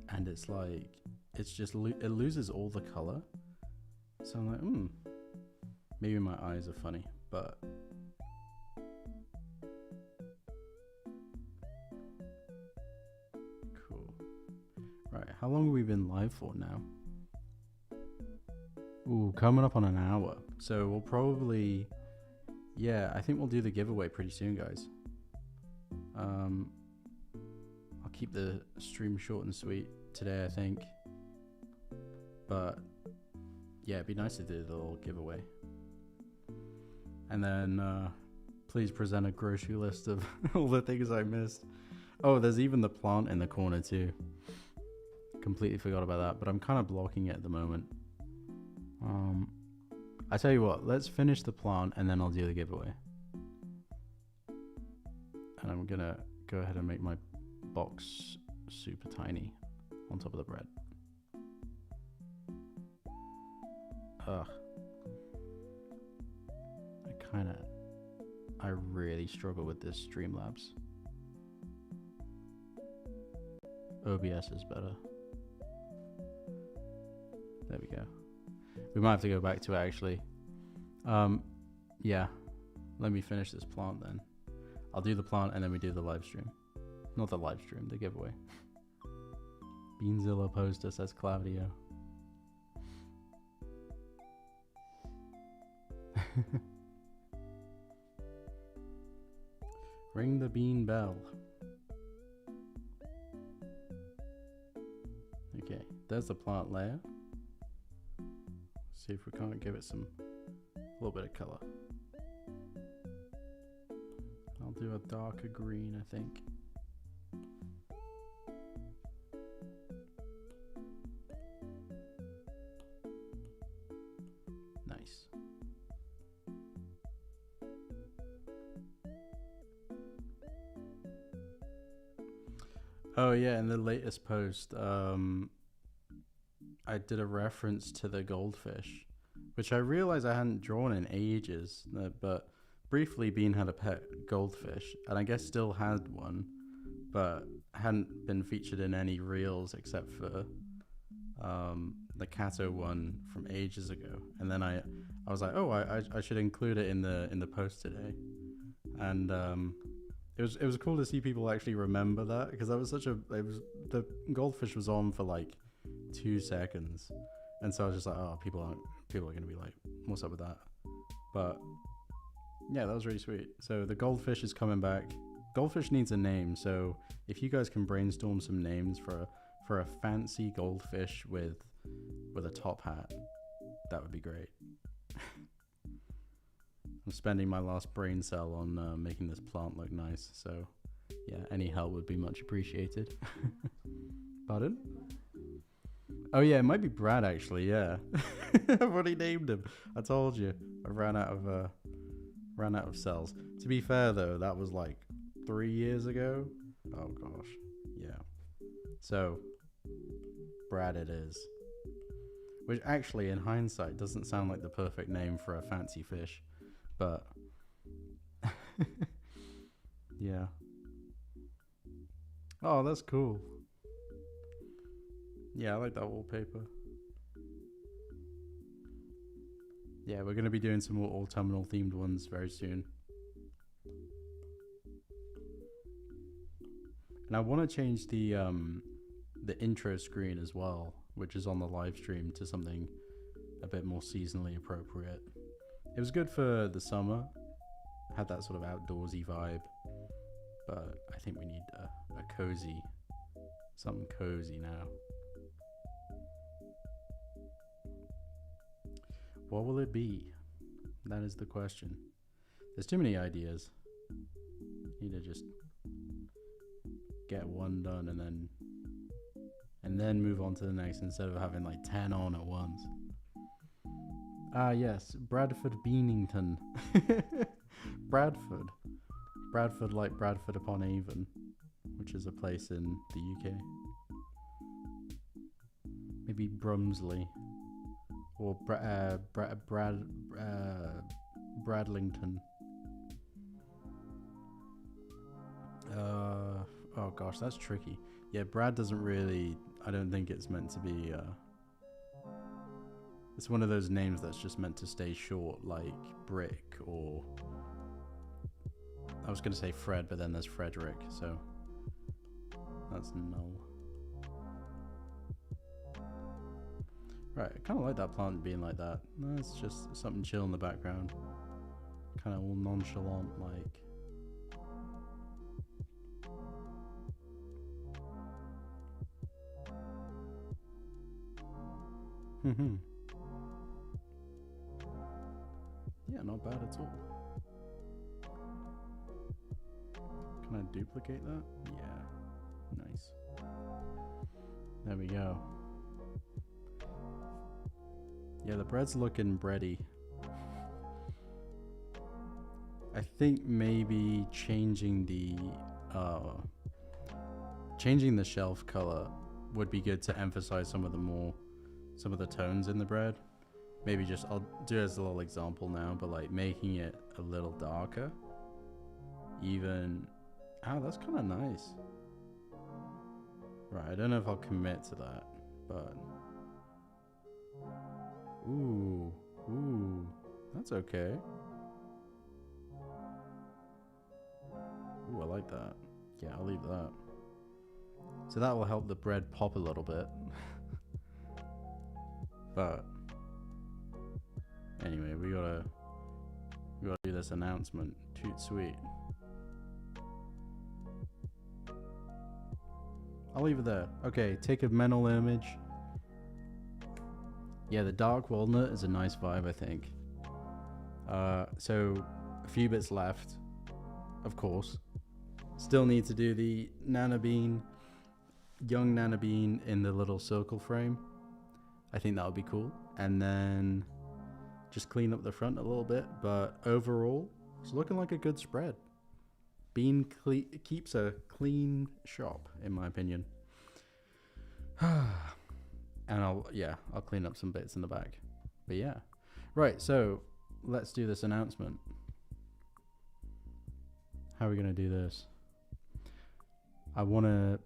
and it's like, it's just, it loses all the color. So I'm like, maybe my eyes are funny, but cool. Right, how long have we been live for now? Ooh, coming up on an hour. So we'll probably, yeah, I think we'll do the giveaway pretty soon, guys. I'll keep the stream short and sweet today, I think. But yeah, it'd be nice to do the little giveaway. And then please present a grocery list of all the things I missed. Oh, there's even the plant in the corner too. Completely forgot about that, but I'm kind of blocking it at the moment. I tell you what, let's finish the plant and then I'll do the giveaway. And I'm gonna go ahead and make my box super tiny on top of the bread. Ugh. I really struggle with this Streamlabs. OBS is better. There we go. We might have to go back to it actually. Yeah. Let me finish this plant then. I'll do the plant and then we do the live stream. Not the live stream, the giveaway. Beanzilla poster, says Claudio. Ring the bean bell. Okay, there's the plant layer. See if we can't give it a little bit of color. I'll do a darker green, I think. Nice. Oh yeah, in the latest post, I did a reference to the goldfish, which I realized I hadn't drawn in ages, but briefly Bean had a pet goldfish, and I guess still had one, but hadn't been featured in any reels except for the Kato one from ages ago. And then I was like, oh, I should include it in the post today, and it was cool to see people actually remember that, because that was the goldfish was on for like 2 seconds, and so I was just like, oh, people are gonna be like, what's up with that? But yeah, that was really sweet. So the goldfish is coming back. Goldfish needs a name, so if you guys can brainstorm some names for a fancy goldfish with a top hat, that would be great. I'm spending my last brain cell on making this plant look nice, so yeah, any help would be much appreciated. Pardon? Oh yeah, it might be Brad actually, yeah. I've already named him. I told you. I ran out of cells. To be fair though, that was like 3 years ago. Oh gosh. Yeah. So Brad it is. Which actually in hindsight doesn't sound like the perfect name for a fancy fish. But yeah. Oh, that's cool. Yeah, I like that wallpaper. Yeah, we're going to be doing some more autumnal themed ones very soon. And I want to change the intro screen as well, which is on the live stream, to something a bit more seasonally appropriate. It was good for the summer, had that sort of outdoorsy vibe, but I think we need a cozy, something cozy now. What will it be? That is the question. There's too many ideas. Need to just get one done and then move on to the next, instead of having like 10 on at once. Ah yes, Bradford Beanington. Bradford like Bradford upon Avon, which is a place in the UK. Maybe Brumsley. Or Bradlington. Oh gosh, that's tricky. Yeah, Brad doesn't really, I don't think it's meant to be, it's one of those names that's just meant to stay short, like Brick, or I was going to say Fred, but then there's Frederick, so that's null. Right, I kind of like that plant being like that. No, it's just something chill in the background. Kind of all nonchalant, like. Yeah, not bad at all. Can I duplicate that? Yeah, nice. There we go. Yeah, the bread's looking bready. I think maybe changing the shelf color would be good to emphasize some of the tones in the bread. Maybe just, I'll do it as a little example now, but like making it a little darker. Even, that's kind of nice. Right, I don't know if I'll commit to that, but ooh, that's okay. Ooh, I like that. Yeah, I'll leave that. So that will help the bread pop a little bit. But anyway, we gotta do this announcement. Toot sweet. I'll leave it there. Okay, take a mental image. Yeah, the dark walnut is a nice vibe, I think. So a few bits left, of course. Still need to do the nana bean, young nana bean in the little circle frame. I think that would be cool. And then just clean up the front a little bit. But overall, it's looking like a good spread. Bean keeps a clean shop, in my opinion. And I'll clean up some bits in the back. But yeah. Right, so let's do this announcement. How are we going to do this? I want to...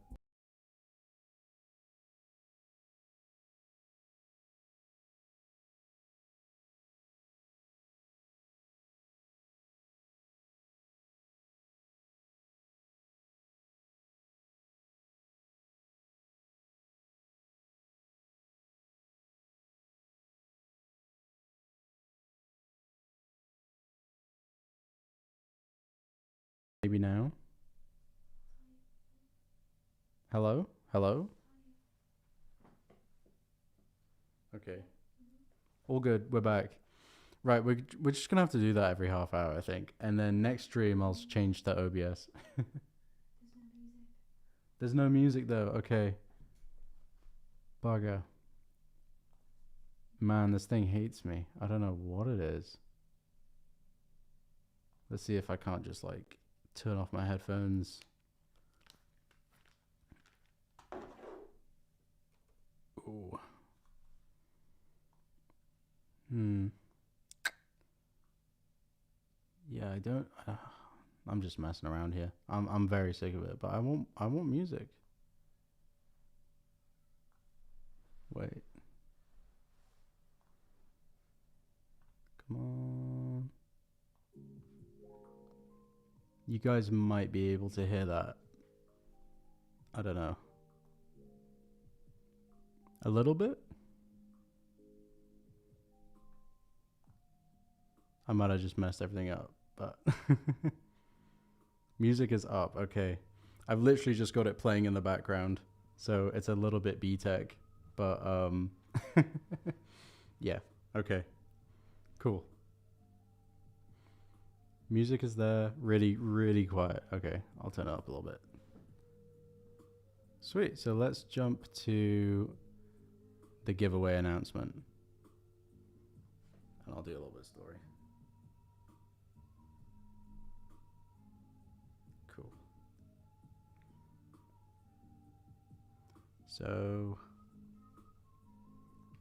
Maybe now? Hello? Hello? Okay. All good. We're back. Right, we're just going to have to do that every half hour, I think. And then next stream, I'll change to OBS. There's no music, though. Okay. Bugger. Man, this thing hates me. I don't know what it is. Let's see if I can't just, like, turn off my headphones. Ooh. Yeah, I don't... I'm just messing around here. I'm very sick of it, but I want music. Wait. Come on. You guys might be able to hear that. I don't know. A little bit? I might have just messed everything up, but... Music is up, okay. I've literally just got it playing in the background, so it's a little bit B-Tech, but yeah, okay, cool. Music is there, really, really quiet. Okay, I'll turn it up a little bit. Sweet, so let's jump to the giveaway announcement. And I'll do a little bit of story. Cool. So,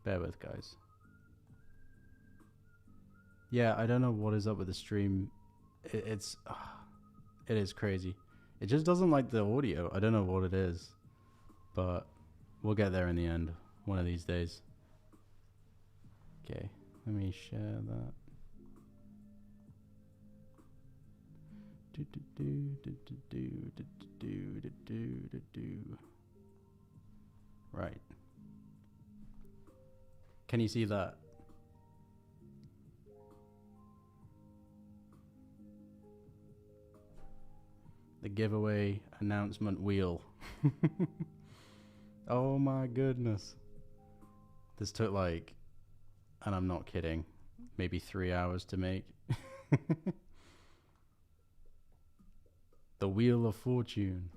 bear with, guys. Yeah, I don't know what is up with the stream. It is crazy. It just doesn't like the audio. I don't know what it is, but we'll get there in the end one of these days. Okay, let me share that. Right. Can you see that? The giveaway announcement wheel. Oh my goodness. This took like, and I'm not kidding, maybe 3 hours to make. The Wheel of Fortune.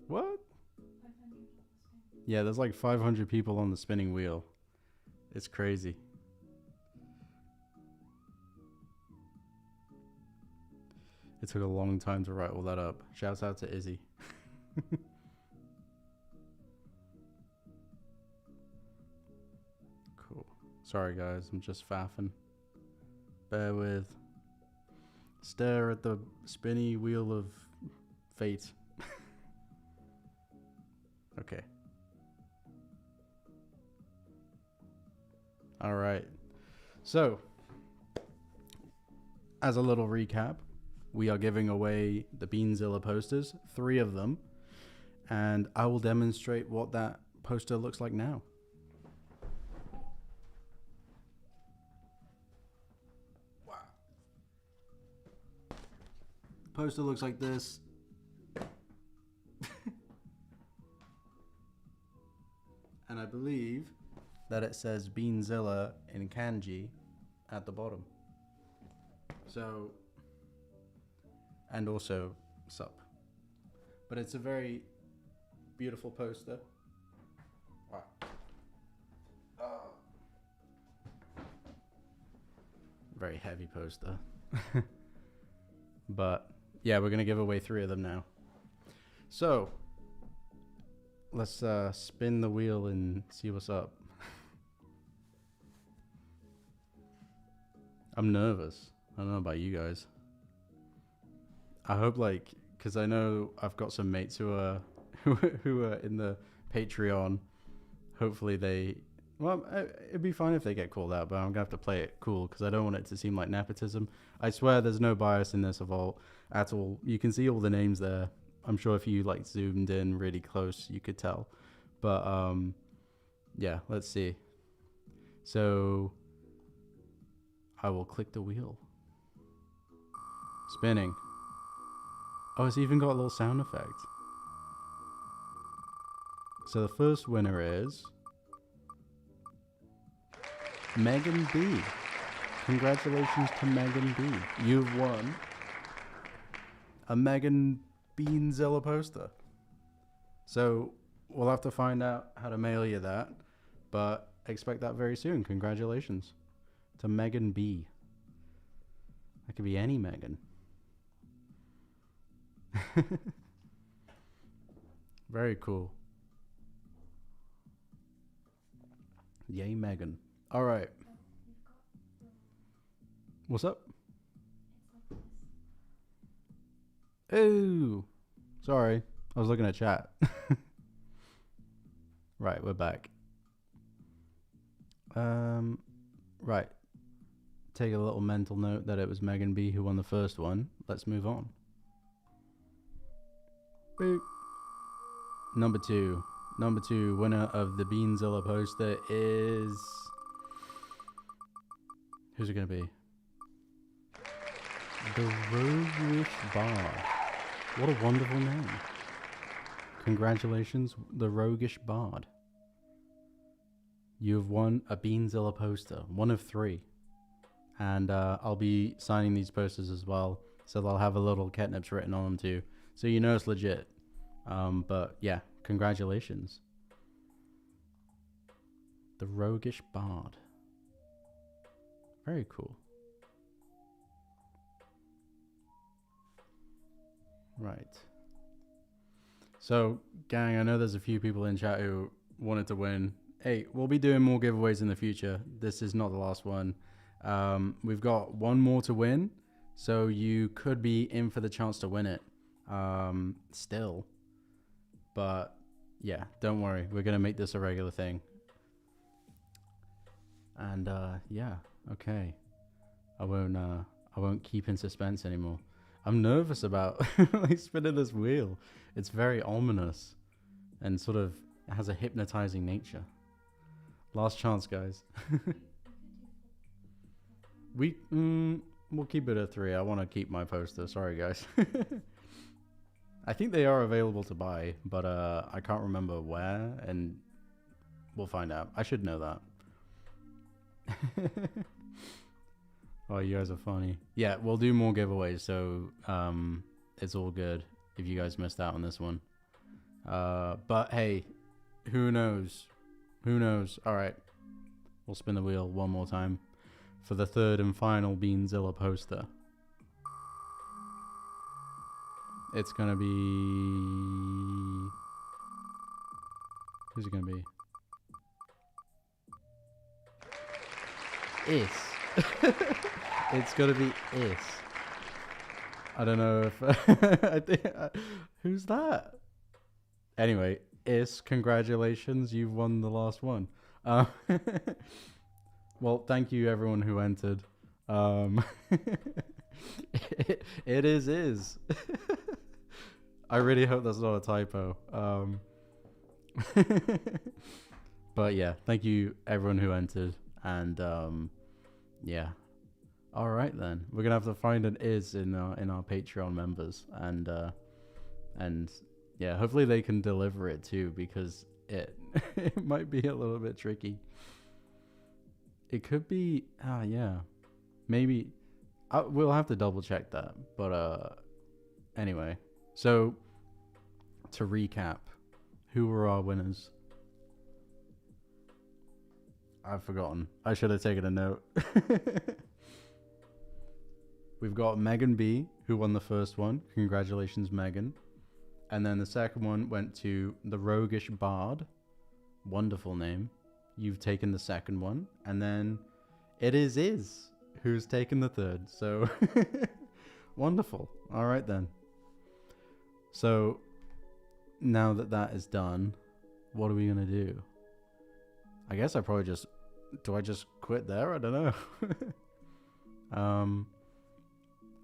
What? Yeah, there's like 500 people on the spinning wheel. It's crazy. It took a long time to write all that up. Shouts out to Izzy. Cool. Sorry guys, I'm just faffing. Bear with. Stare at the spinny wheel of fate. Okay. All right. So, as a little recap, we are giving away the Beanzilla posters, 3 of them, and I will demonstrate what that poster looks like now. Wow. Poster looks like this. And I believe that it says Beanzilla in kanji at the bottom. So, and also sup. But it's a very beautiful poster. Wow. Very heavy poster. But yeah, we're gonna give away 3 of them now. So let's spin the wheel and see what's up. I'm nervous. I don't know about you guys. I hope, like, because I know I've got some mates who are who are in the Patreon. Hopefully they, well, it'd be fine if they get called out, but I'm gonna have to play it cool because I don't want it to seem like nepotism. I swear there's no bias in this at all. You can see all the names there. I'm sure if you like zoomed in really close, you could tell. But yeah, let's see. So I will click the wheel. Spinning. Oh, it's even got a little sound effect. So the first winner is Megan B. Congratulations to Megan B. You've won a Megan Beanzilla poster. So we'll have to find out how to mail you that, but expect that very soon. Congratulations to Megan B. That could be any Megan. Very cool. Yay, Megan. All right. What's up? Oh, sorry. I was looking at chat. Right, we're back. Right. Take a little mental note that it was Megan B who won the first one. Let's move on. Boop. Number two winner of the Beanzilla poster is... Who's it gonna be? The Roguish Bard. What a wonderful name. Congratulations, the Roguish Bard. You've won a Beanzilla poster, 1 of 3. And I'll be signing these posters as well, so they'll have a little catnips written on them too, so you know it's legit. But yeah, congratulations. The Roguish Bard. Very cool. Right. So, gang, I know there's a few people in chat who wanted to win. Hey, we'll be doing more giveaways in the future. This is not the last one. We've got 1 more to win, so you could be in for the chance to win it. Still. But, yeah, don't worry. We're going to make this a regular thing. And, yeah, okay. I won't keep in suspense anymore. I'm nervous about like spinning this wheel. It's very ominous and sort of has a hypnotizing nature. Last chance, guys. We'll keep it at 3. I want to keep my poster. Sorry, guys. I think they are available to buy, but I can't remember where, and we'll find out. I should know that. Oh, you guys are funny. Yeah, we'll do more giveaways, so it's all good if you guys missed out on this one. But hey, who knows? Who knows? All right, we'll spin the wheel 1 more time for the 3rd and final Beanzilla poster. It's gonna be... Who's it gonna be? Is. It's gonna be Is. I don't know if... I think... who's that? Anyway, Is, congratulations. You've won the last one. Well, thank you everyone who entered. It is. I really hope that's not a typo. But yeah, thank you everyone who entered, and yeah. All right then, we're gonna have to find an Is in our Patreon members, and yeah, hopefully they can deliver it too, because it it might be a little bit tricky. It could be yeah, maybe we'll have to double check that, but anyway, so to recap, who were our winners? I've forgotten. I should have taken a note. We've got Megan B, who won the first one. Congratulations, Megan. And then the second one went to the Roguish Bard. Wonderful name. You've taken the second one. And then it is who's taken the third. So wonderful. All right then. So now that that is done, what are we going to do? I guess I probably just... Do I just quit there? I don't know.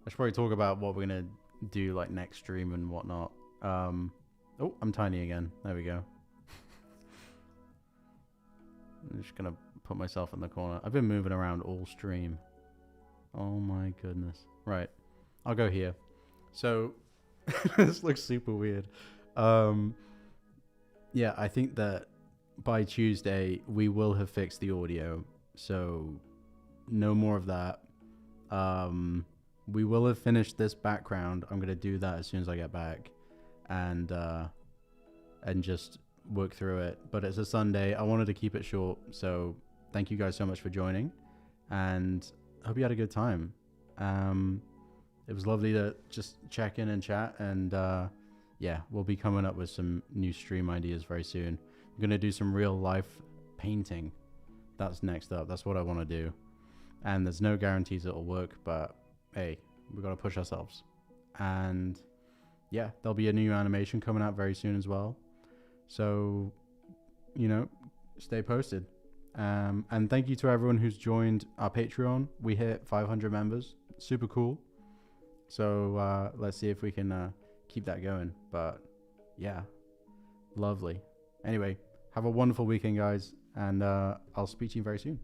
I should probably talk about what we're going to do like next stream and whatnot. Oh, I'm tiny again. There we go. I'm just going to put myself in the corner. I've been moving around all stream. Oh my goodness. Right. I'll go here. So, this looks super weird. Yeah, I think that by Tuesday, we will have fixed the audio. So, no more of that. We will have finished this background. I'm going to do that as soon as I get back. And just work through it. But it's a Sunday. I wanted to keep it short. So, thank you guys so much for joining. And I hope you had a good time. It was lovely to just check in and chat. And yeah, we'll be coming up with some new stream ideas very soon. I'm going to do some real life painting. That's next up. That's what I want to do. And there's no guarantees it'll work, but hey, we've got to push ourselves. And yeah, there'll be a new animation coming out very soon as well. So, you know, stay posted. And thank you to everyone who's joined our Patreon. We hit 500 members. Super cool. So let's see if we can keep that going. But yeah, lovely. Anyway, have a wonderful weekend, guys. And I'll speak to you very soon.